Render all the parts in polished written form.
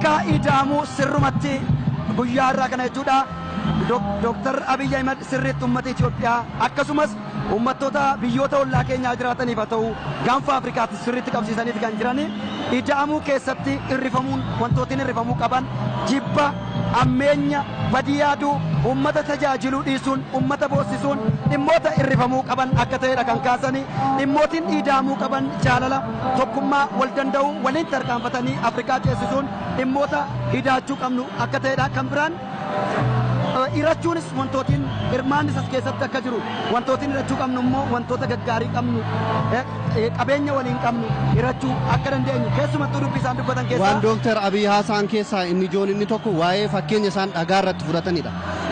akka ida'amu sirrumatti guyyaa irraa kana jechuudha. Dr. Abiy Ahmed sirriitti uummata Itoophiyaa akkasumas uummattoota biyyoota ollaa keenyaa jiraataniif haa ta'u gaanfa Afrikaatti sirriitti qabsiisaniif kan jiran ida'amuu keessatti irrifamuun wantootiin irrifamuu qaban jibba ammeenya badii yaaduu uummata tajaajiluu dhiisuun uummata boossisuun dhimmoota irrifamuu qaban akka ta'edha kan kaasanii dhimmootiin ida'amuu qaban jaalala tokkummaa wal danda'uu waliin tarkaanfatanii Afrikaa ceesisuun dhimmoota hidhaachuu qabnu akka ta'edha kan biraan. Irachuunis wantootiin hirmaannis as keessatti akka jiru wantootiin irachuu qabnu immoo wantoota gaggaarii qabnu qabeenya waliin qabnu irachuu akka dandeenyu keessumattuu dubbii isaan dubbatan keessaa waan Dr. Abiy haasaan keessaa inni ijoon inni tokko waa'ee fakkeenya isaan dhagaa irratti fudhatanidha.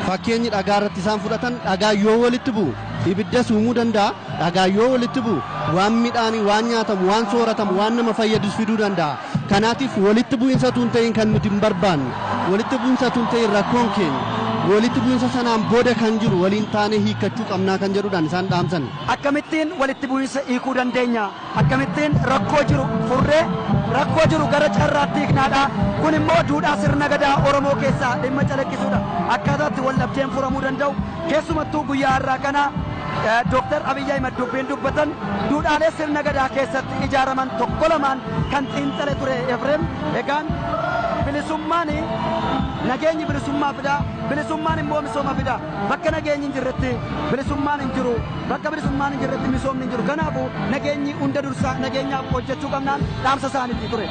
Fakkeenyi dhagaa irratti isaan fudhatan dhagaa yoo walitti bu'u ibidda uumuu danda'a. Dhagaa yoo walitti bu'u waan midhaanii waan nyaatamu waan sooratamu waan nama fayyadus fiduu danda'a. Kanaatiif walitti bu'iinsa tun ta'in kan nuti hin barbaannu walitti bu'iinsa tun ta'in rakkoon keenya walitti bu'iinsa sanaan booda kan jiru waliin taanee hiikkachuu qabnaa kan jedhudhaan isaan dhaamsan. Akkamittiin walitti bu'iinsa hiikuu dandeenya? Akkamittiin rakkoo jiru furree rakkoo jiru gara carraatti hiiknaadha. Kun immoo duudhaa sirna gadaa Oromoo keessaa dhimma calaqqisuudha. Akkaataatti wal dhabdeen furamuu danda'u. Keessumattuu guyyaa har'aa kana Dr. Abiy Ahmed dubbiin dubbatan duudhaalee sirna gadaa keessatti ijaaraman tokko lamaan kan xiinxale ture Efreem. Egaan bilisummaan nageenyi bilisummaa fida bilisummaan immoo misooma fida bakka nageenyi hin jirretti bilisummaan hin jiru bakka bilisummaan hin jirretti misoomni hin jiru kanaafuu nageenyi hunda dursa nageenyaaf hojjechuu qabnaan dhaamsa isaaniitti ture.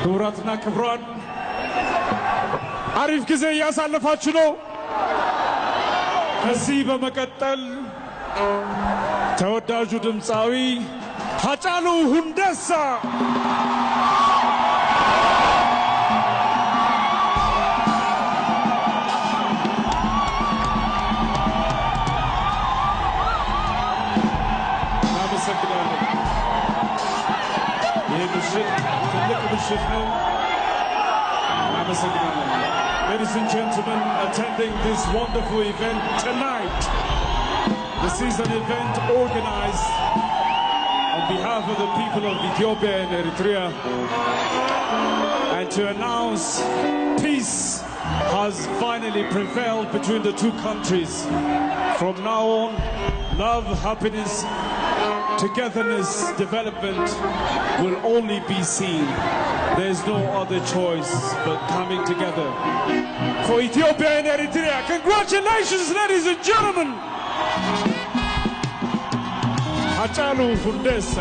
ክቡራትና ክቡራን አሪፍ ጊዜ ያሳለፋችሁ ነው። ከዚህ በመቀጠል ተወዳጁ ድምፃዊ ሃጫሉ ሁንዴሳ Ladies and gentlemen, attending this wonderful event tonight. This is an event organized on behalf of the people of Ethiopia and Eritrea, and to announce peace has finally prevailed between the two countries. From now on, love, happiness, togetherness, development will only be seen. There is no other choice but coming together. For Ethiopia and Eritrea, congratulations, ladies and gentlemen! ሃጫሉ ሁንዴሳ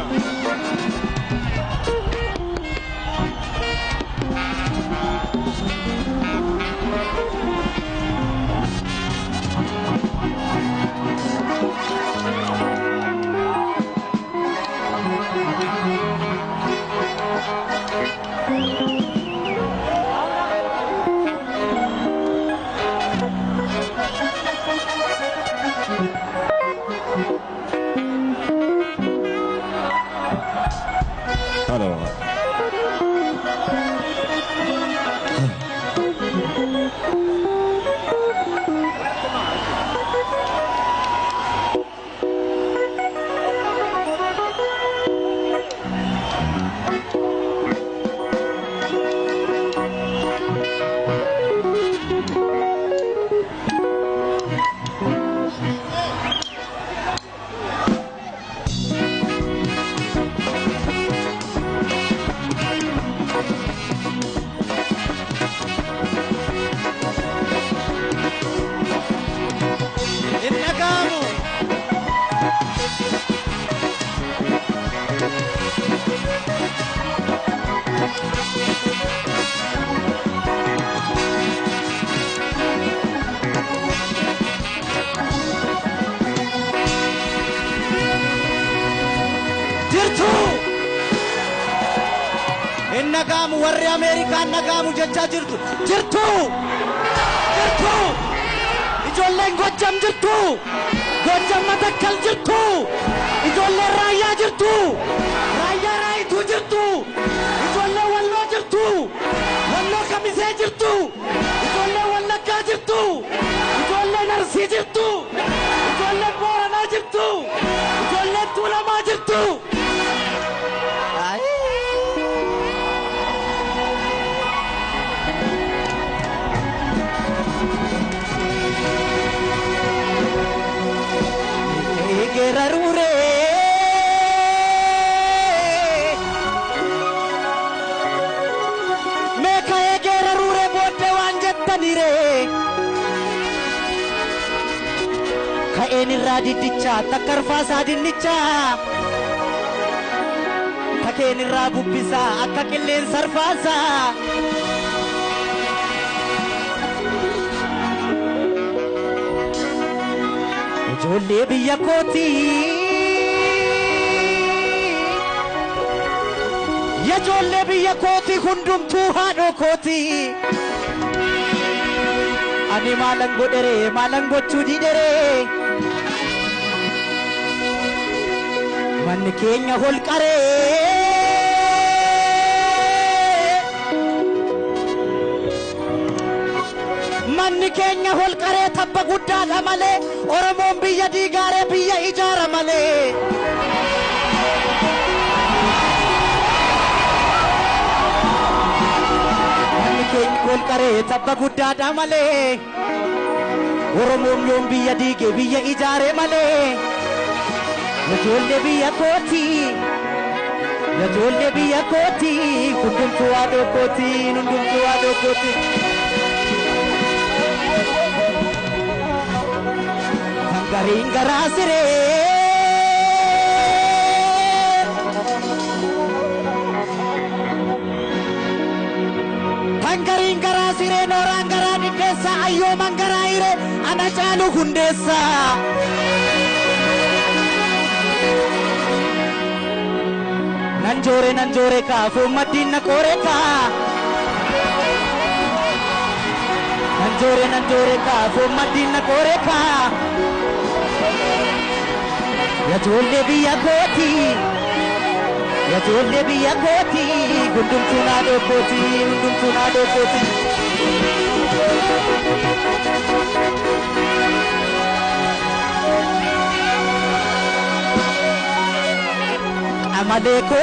nagamu warri America nagamu jecha jirtu ijoolleen Gojjam jirtu Gojjam Matakkal jirtu ijoolleen Raayyaa jirtu Raayyaa Raayituu jirtu ijoolleen Walloo jirtu Walloo Kamisee jirtu ijoolleen Wallaggaa jirtu ijoolleen Arsii jirtu ijoolleen Booranaa jirtu ijoolleen Tuulamaa jirtu Gerarure Meka gerarure bodde wanjettanire Kaeni radidicha takarfasa dinnicha Takeni rabubbisa akka qilleen sarfaasa Ijoollee biyya kooti ijoollee biyya kooti hundumtuu haadhoo kooti ani maalan godhere maalan gochuu didhere manni keenya holqaree manni keenya holqaree tabba guddaadha malee Oromoon biyya diigaaree biyya ijaara malee manni keenya holqaree tabba guddaadha malee Oromoon yoom biyya diige biyya ijaare malee ijoollee biyya kooti hundumtuu haadhoo kooti hundumtuu haadhoo kooti Garing garasire yo mangaraire ana chalu hundesa nanjore ka fu madina kore ka nanjore ka fu madina kore ka ya jolle biya koti gundum tuna do koti amale ko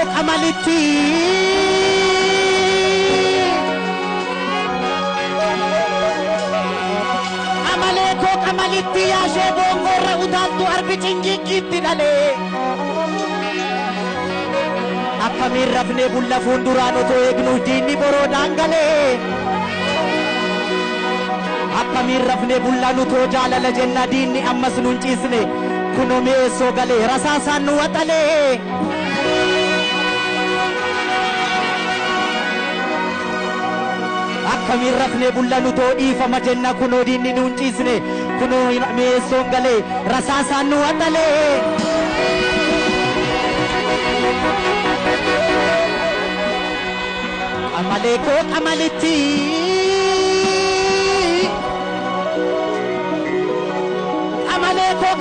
amaliti ya shebo ngora udantu arbi chingi kitti dale akkamir rafne bulla fundurano to egnu dinni boro dangale akkamir rafne bulla nu to jalala jenna dinni ammas nun cisne kuno me so gale rasasa nu watale akkamir rafne bulla nu to ifama jenna kuno dinni nun cisne kuno me so gale rasasa nu watale amale ko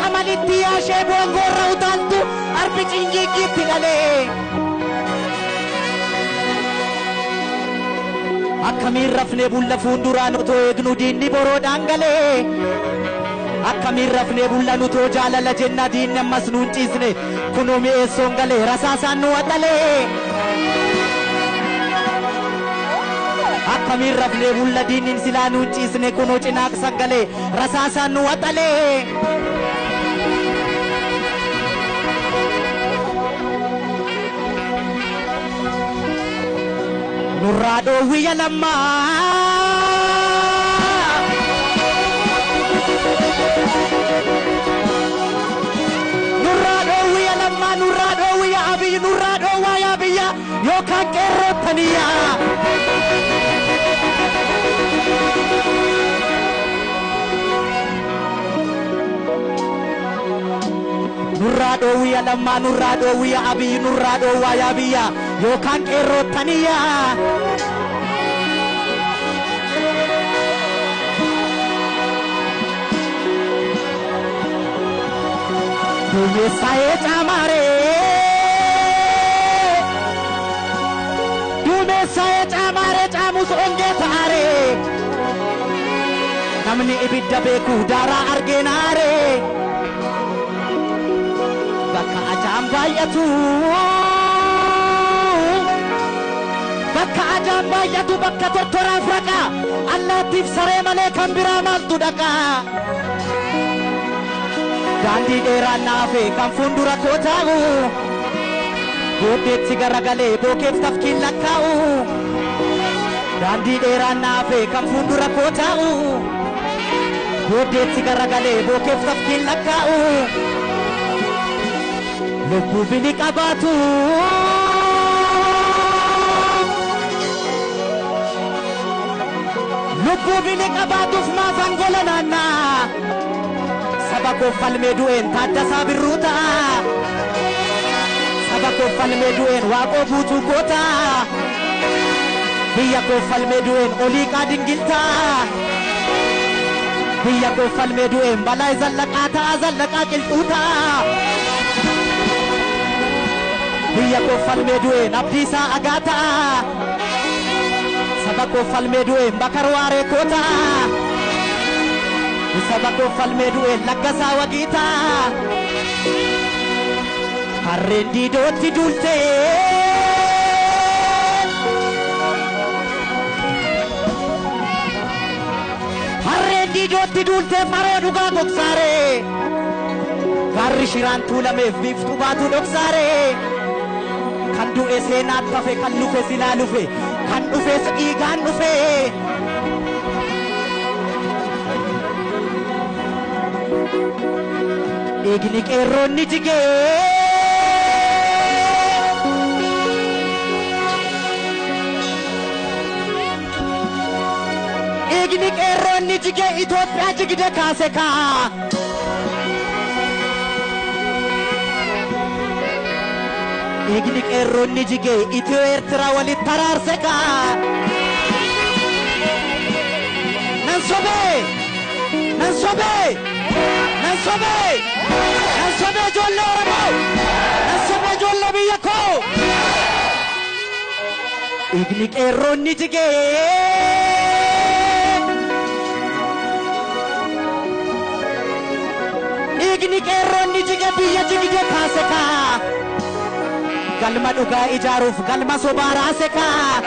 amaliti ya shebo ngora udantu arbi chingi kitti dale akkamir rafne bulla fundurano to egnu dinni boro dangale akkamir rafne bulla nu to jalala jenna dinni ammas nun cisne kuno me songale rasasa nu atale akkamir rafne bulla dinni sila nun cisne kuno cinak sagale rasasa nu atale nurrado wiya lamma nurrado wiya abi nurrado waya biya yo kan kerotaniya nurrado wiya lamma nurrado wiya abi nurrado waya biya yo kan kerotaniya dume saye chamare chamus onge taare namni ibidda beku dara argenare bakka ajam bayatu bakka tortora fraka Allah tif sare male kambira maltu daka dandi dera nafe kan fundura kotamu bodet sigaragale bokef tafkin lakau dandi dera nafe kan fundura kotamu bodet sigaragale bokef tafkin lakau lubbu bini qabatu lubbu bini qabatuf ma fangola nana sabako falmeduen tadda sabirruta sabako falmeduen waqo butu kota biya ko falmeduen oli kadingilta biya ko falmeduen balai zallaqata zallaqa qiltuta biya ko falmeduen abdisa agata sabako falmeduen bakarware kota sabako falmeduen laggasa wagita harrendi dotti dulte maro duga goksare garri shiran tulameef biftu baatu doksare kan du'e seenaat fafe kan lufe silaa lufe kan dhufe dhiigaan dhufe eegni qeerroonni jigee eegni qeerroonni jige Itoophiyaa jigde kaase kaa dhiigni qeerroonni jige Itiyoo Eertiraa walitti taraarse kaa nan sobee ijoollee Oromoo nan sobee ijoollee biyya koo dhiigni qeerroonni jige dhiigni qeerroonni jige biyya jigde kaase kaa galma dhugaa ijaaruuf galma sobaa raase kaa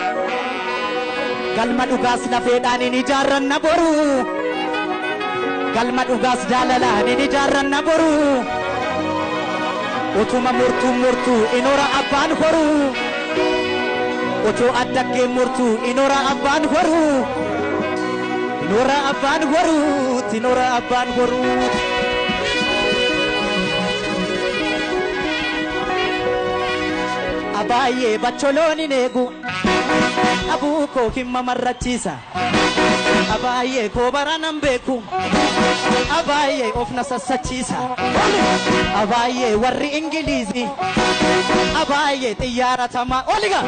galma dhugaas lafeedhaan hin ijaarranna boru galma dhugaas jaalalaan hin ijaarranna boru utuma murtuu inora abbaan horu utuu addaggeen murtuu inora abbaan horu inora abbaan horu abaayee bacholooni neegu abuu koo himma marrachiisa abaayee koo baranan beeku abaayee of na sassachiisa abaayee warri ingiliizi abaayee xiyyaara tamaa oliga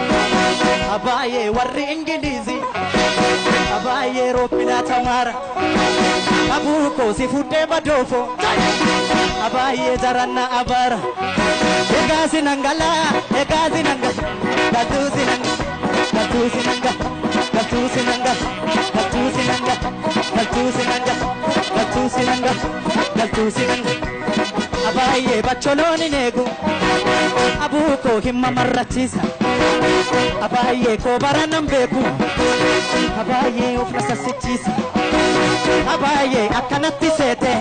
abaayee warri ingiliizi abaayee roobbilaa tamaara abuu koo si fuddee badoofo abaayee jaranna abaara egaasi nangala abaayee bacholooni neegu abuu koo himma marrachiisa abaayee koo baranan beeku abaayee of na sassachiisa abaayee akkanatti seete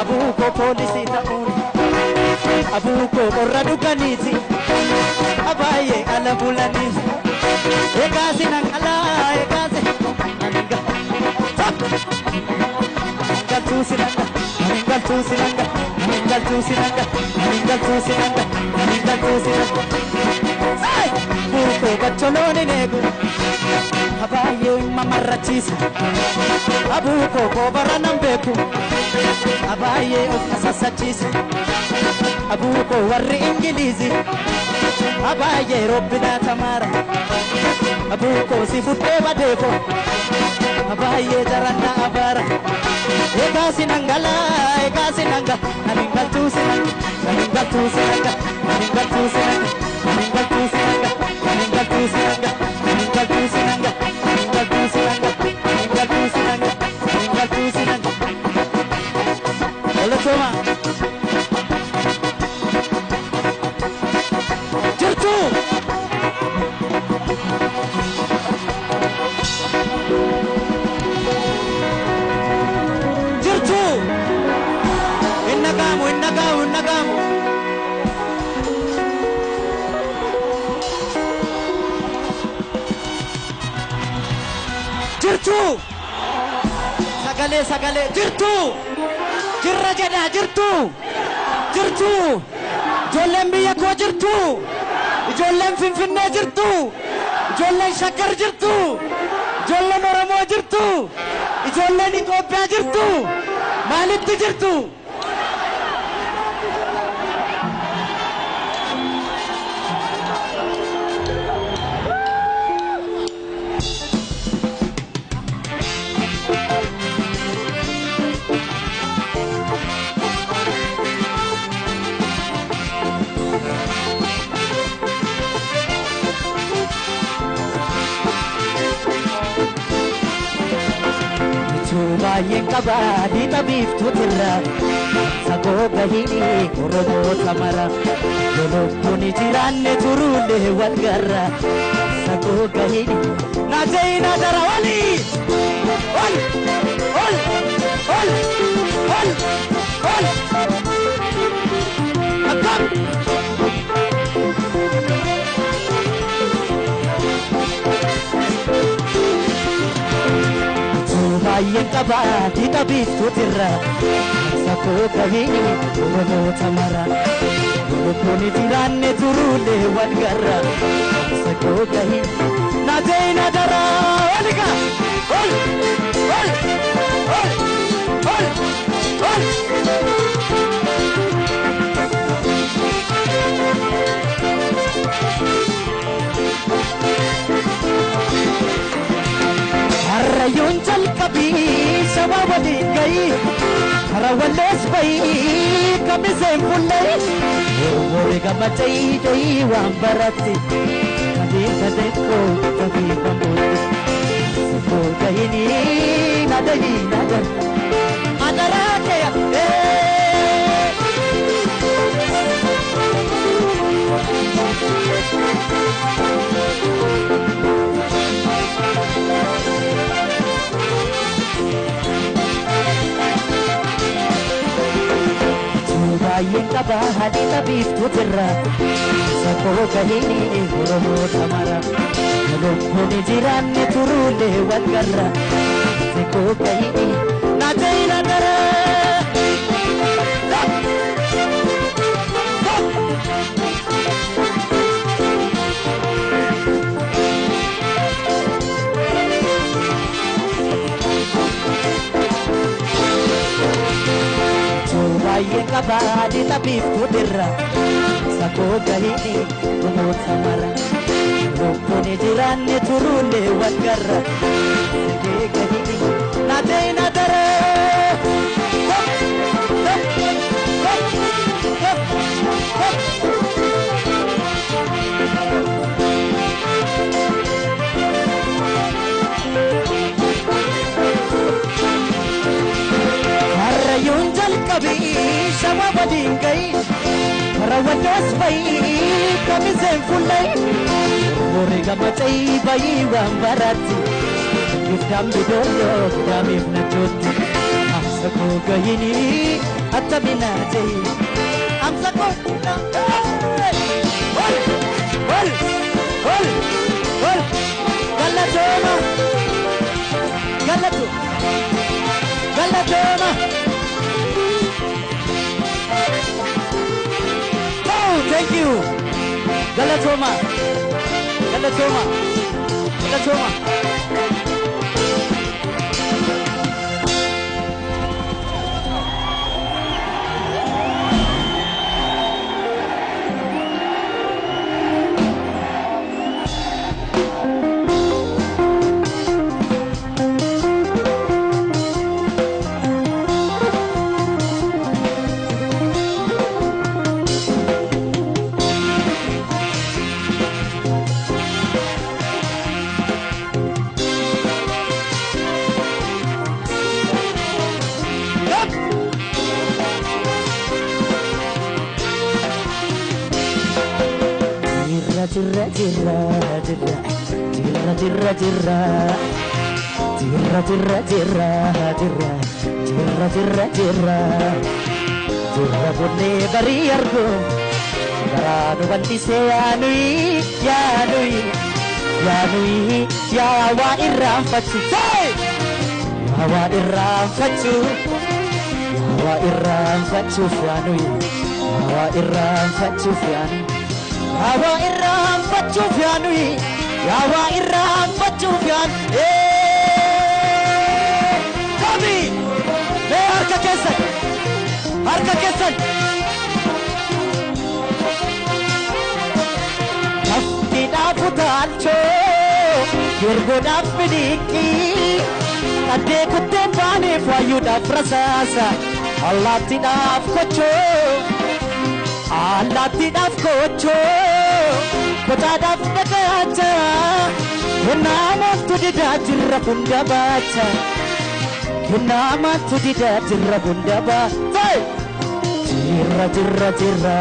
abuu koo poolisii ta'uun abuu koo qorra dhuganiiti abaayee ala bulaniiti egaasi nangala buuko bacholooni neegu abaayee himma marrachiisa abuuko koo baranan beeku abaayee of na sassachiisa abuuko warri ingiliizi abaayee robbinaa tamaara abuuko si fuddee badeefo abaayee jaranna abaara egaasi nangala innagamu jirtu sagalee jirtu jirra jedha jirtu ijoolleen biyya koo jirtu ijoolleen Finfinnee jirtu ijoolleen Shakkar jirtu ijoolleen Oromoo jirtu ijoolleen Itoophiyaa jirtu maalitti jirtu baay'een qabaa dhiixa biiftuutirra sagoo gahini Oromoo tamara lolobbuun jiraanne turuulee wal garra sagoo gahini naajayina dara walii ol akkam baay'een qabaa dhiixa biiftuutirra sagoo gahini Oromoo tamara lubbuun jiraanne turuulee wal garra sakoo gahin na deena daraa waliga ol ol ol ol ol harayun jalqabi sababali gai harawales bai kamisen pullai mori gamachai dai wambarati kadi kadeko kadi bambuti so gaini nadai nadar adara ke Yang kabahadi tabif putra sako kahini horomo tamara lopone jiranne turule wat garra sako kahini na jaina dara yang kabadi tabif putra sako kahini horomo tamara lopone jiranne turule wat garra sako kahini na jaina dara harayun jalqabi sababali gai harawalas bai kamisen pullai mori gamachai bai wambarati giftam bidoyo damif nachutti amsako gahini atamina jai amsako ol ol ol ol galatoma galatu galatoma oh thank you galatoma galatoma galatoma Jirra jirra jirra jirra jirra jirra jirra jirra jirra jirra jirra jirra jirra jirra bunne bari argo garadu bandi se yanui yanui yanui ya wa irram fachu ya wa irram fachu ya wa irram fachu yanui ya wa irram fachu yanui Yawa irram fachufianui Yawa irram fachufian Kami Me harka kesan Nafti dafu dalcho Girgo dafidiki Ade kutte bane fayu dafrasasa Allah ti daf kocho Allah ti daf kocho Kota daf nagacha Kenama tu tidak jirra bunda baca Kenama tu tidak jirra bunda baca Jirra jirra jirra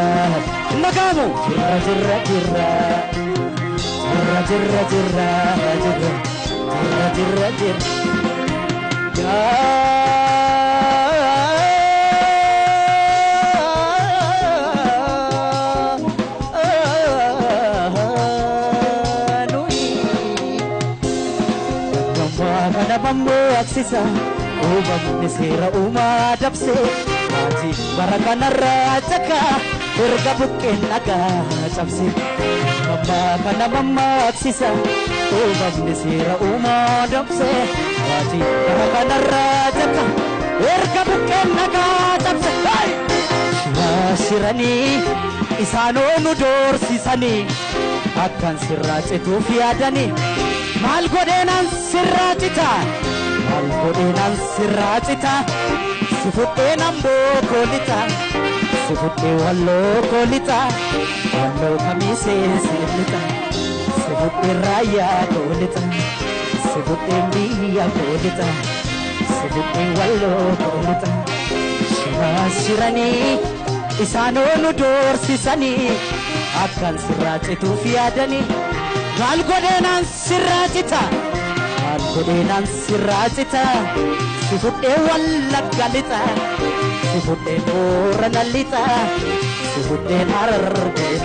Nagamu jirra jirra jirra Jirra jirra jirra Jirra jirra jirra Bambo aksisa ubam nisira uma dapse Haji barakana rajaka erga buqqeen dhagaa cabse mamma kana mammaaksisa uumamni seera uumaa dabse waati bara kanarraa jetta erga buqqeen dhagaa cabse shiranii isaanoo nu doorsisanii akkan sirraa cituuf yaadanii maal godheenan sirraa cita maal godheenan sirraa cita si fudheen amboo koolita si fudhee walloo koolita walloo kamiisee siilita si fudhee raayyaa koolita si fudhee biyya koolita si fudhee walloo koolita shiranii isaanoo nu doorsisanii akkan sirraa cituuf yaadanii maal godheenan sirraa cita maal godheenan sirraa cita si fudhee wallagga lixa si fudhee boorana lixa si fudhee harargee